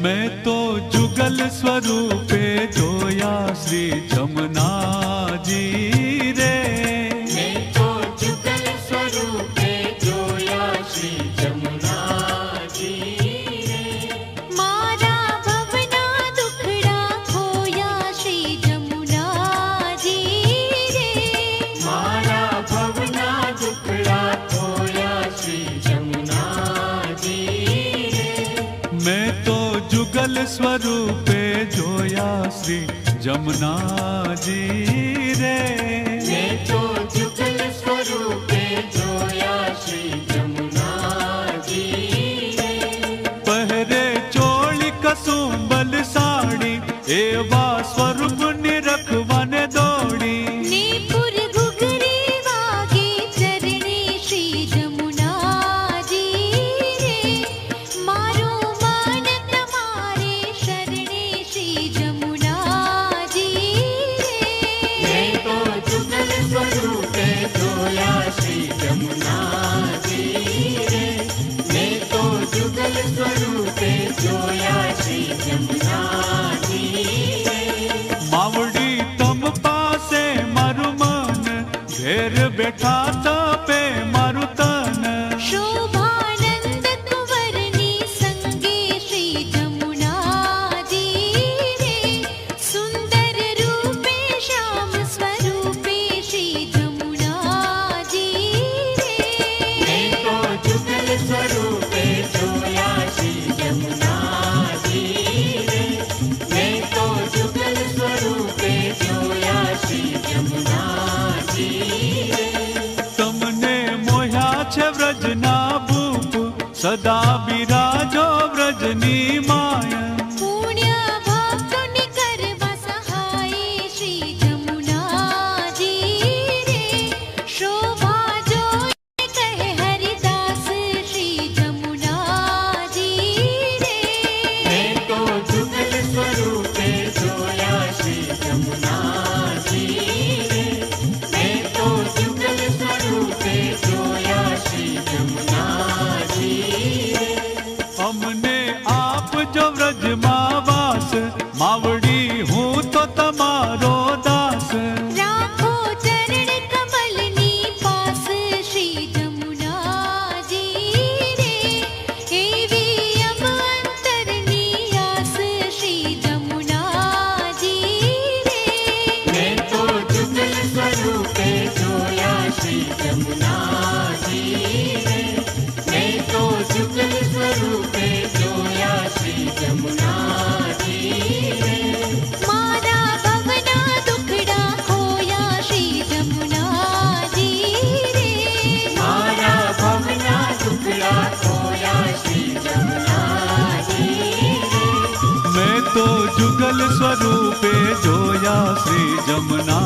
मैं तो जुगल स्वरूपे जोया श्री जमुना जी रे। मैं तो जुगल स्वरूपे जोया श्री जमुना जी रे। मारा भवना दुखड़ा खोया श्री जमुना जी रे। मारा भवना दुखड़ा खोया श्री जमुना जी रे। मैं तो जुगल स्वरूपे जोया श्री जमुना जी रे। मैं तो जुगल स्वरूपे जोया श्री जमुना जी रे। पहरे चोली कसुंबल साड़ी एवा स्वरूप निरखवन दौड़ी। नीपुर घुघरी वागे चरणे श्री जमुना जी रे। मारो मन तमारे शरणे श्री जमुना जी रे। मैं तो जुगल स्वरूपे जोया श्री जमुना जी रे। मैं तो जुगल स्वरूपे जोया श्री जमुना जी रे। मावड़ी तम पासे मारू मन घेर बैठा तपे मारू तन। शोभानंद कुंवरनी संगे श्री जमुना जी रे। सुंदर रूपे श्याम स्वरूपे श्री जमुना जी रे। मैं तो जुगल स्वरूपे जोया श्री जमुना जी रे। मैं तो जुगल स्वरूपे जोया श्री जमुना जी रे। तमने मोह्या छे व्रजना भूप सदा बिराजो व्रजनी माया। पुण्य भक्तोनि करवा सहाय श्री जमुना जी रे। शोभा जोई कहे हरिदास श्री जमुना जी रे। मैं तो जुगल स्वरूपे जोया श्री जमुना जी रे। मैं तो जुगल स्वरूपे जोया श्री जमुना जी रे। हमने आप जो व्रज मावास मावड़ी हूँ तो तमारो दास। राखो चरण कमलनी पास श्री जमुना जी रे। एवी अब अंतरनी आस श्री जमुना जी रे। मैं तो जुगल स्वरूपे जोया श्री जमुना जी रे। मैं तो जुगल स्वरूपे जोया श्री जमुना जी रे। मारा भवना दुखड़ा खोया श्री जमुना जी रे। मारा भवना दुखड़ा खोया श्री जमुना जी रे। मैं तो जुगल स्वरूपे जोया श्री जमुना